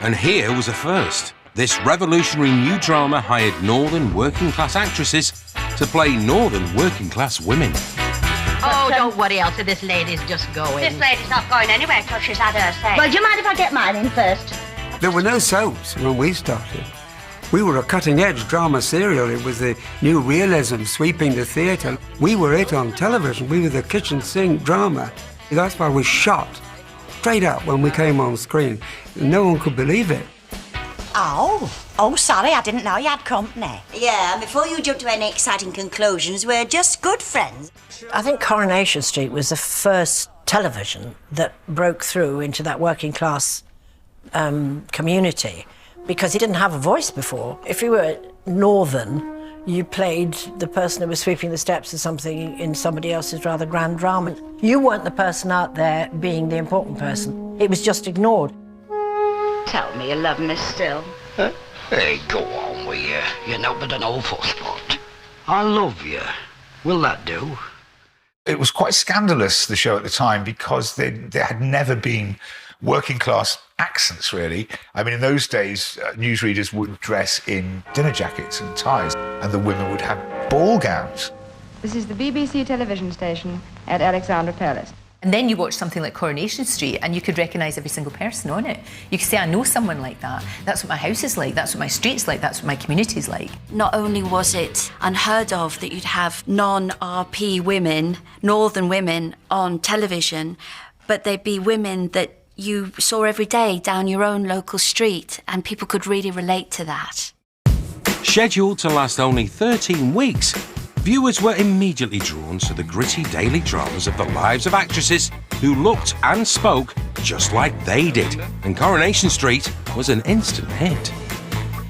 And here was a first. This revolutionary new drama hired northern working-class actresses to play northern working-class women. Oh, don't worry, Elsa, this lady's just going. This lady's not going anywhere till she's had her say. Well, do you mind if I get mine in first? There were no soaps when we started. We were a cutting-edge drama serial. It was the new realism sweeping the theatre. We were it on television. We were the kitchen sink drama. That's why we shot straight up when we came on screen. No one could believe it. Oh, sorry, I didn't know you had company. Yeah, and before you jump to any exciting conclusions, we're just good friends. I think Coronation Street was the first television that broke through into that working class community, because he didn't have a voice before. If you were northern, you played the person who was sweeping the steps or something in somebody else's rather grand drama. You weren't the person out there being the important person. It was just ignored. Tell me you love me still. Huh? Hey, go on with you. You're not but an awful spot. I love you. Will that do? It was quite scandalous, the show at the time, because there had never been working class accents, really. I mean, in those days, newsreaders would dress in dinner jackets and ties, and the women would have ball gowns. This is the BBC television station at Alexandra Palace. And then you watch something like Coronation Street and you could recognise every single person on it. You could say, I know someone like that. That's what my house is like. That's what my street's like. That's what my community's like. Not only was it unheard of that you'd have non-RP women, northern women, on television, but they'd be women that you saw every day down your own local street, and people could really relate to that. Scheduled to last only 13 weeks, viewers were immediately drawn to the gritty daily dramas of the lives of actresses who looked and spoke just like they did. And Coronation Street was an instant hit.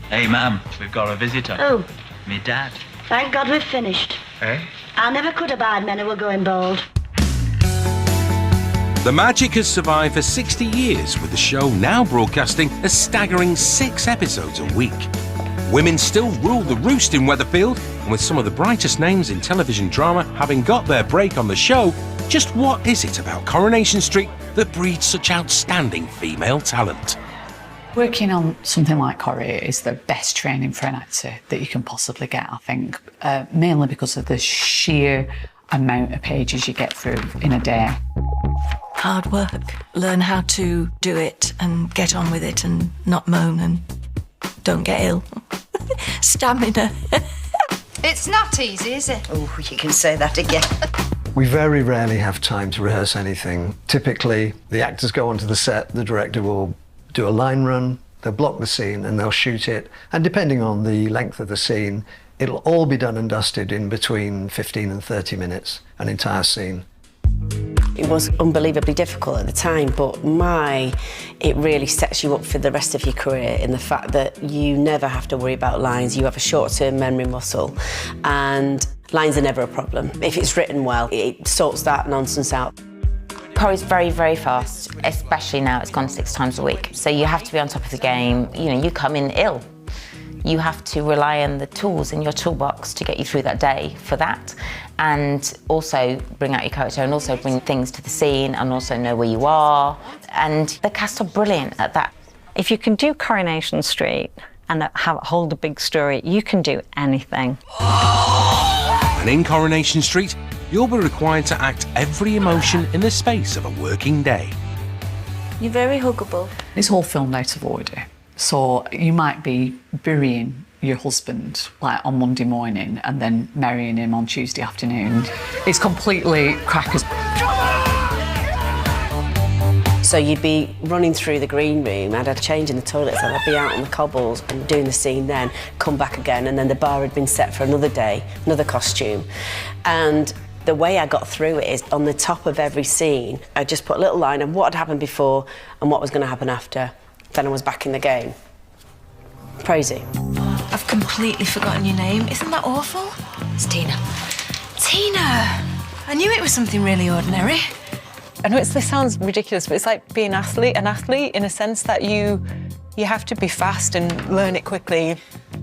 Hey, ma'am, we've got a visitor. Oh. Me dad. Thank God we've finished. Eh? I never could abide men who were going bald. The magic has survived for 60 years, with the show now broadcasting a staggering 6 episodes a week. Women still rule the roost in Weatherfield, and with some of the brightest names in television drama having got their break on the show, just what is it about Coronation Street that breeds such outstanding female talent? Working on something like Corrie is the best training for an actor that you can possibly get, I think, mainly because of the sheer amount of pages you get through in a day. Hard work. Learn how to do it and get on with it and not moan and don't get ill. Stamina. It's not easy, is it? Oh, you can say that again. We very rarely have time to rehearse anything. Typically, the actors go onto the set, the director will do a line run, they'll block the scene and they'll shoot it. And depending on the length of the scene, it'll all be done and dusted in between 15 and 30 minutes, an entire scene. It was unbelievably difficult at the time, but it really sets you up for the rest of your career in the fact that you never have to worry about lines. You have a short-term memory muscle, and lines are never a problem. If it's written well, it sorts that nonsense out. Corrie's very, very fast, especially now it's gone 6 times a week. So you have to be on top of the game. You know, you come in ill. You have to rely on the tools in your toolbox to get you through that day for that, and also bring out your character and also bring things to the scene and also know where you are. And the cast are brilliant at that. If you can do Coronation Street and hold a big story, you can do anything. And in Coronation Street, you'll be required to act every emotion in the space of a working day. You're very huggable. It's all filmed out of order. So you might be burying your husband like on Monday morning and then marrying him on Tuesday afternoon. It's completely crackers. So you'd be running through the green room, I'd had a change in the toilets, and I'd be out on the cobbles and doing the scene then, come back again, and then the bar had been set for another day, another costume. And the way I got through it is on the top of every scene, I just put a little line of what had happened before and what was going to happen after. Then I was back in the game. Crazy. I've completely forgotten your name. Isn't that awful? It's Tina. Tina! I knew it was something really ordinary. I know this sounds ridiculous, but it's like being an athlete in a sense that you have to be fast and learn it quickly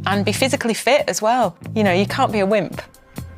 and be physically fit as well. You know, you can't be a wimp.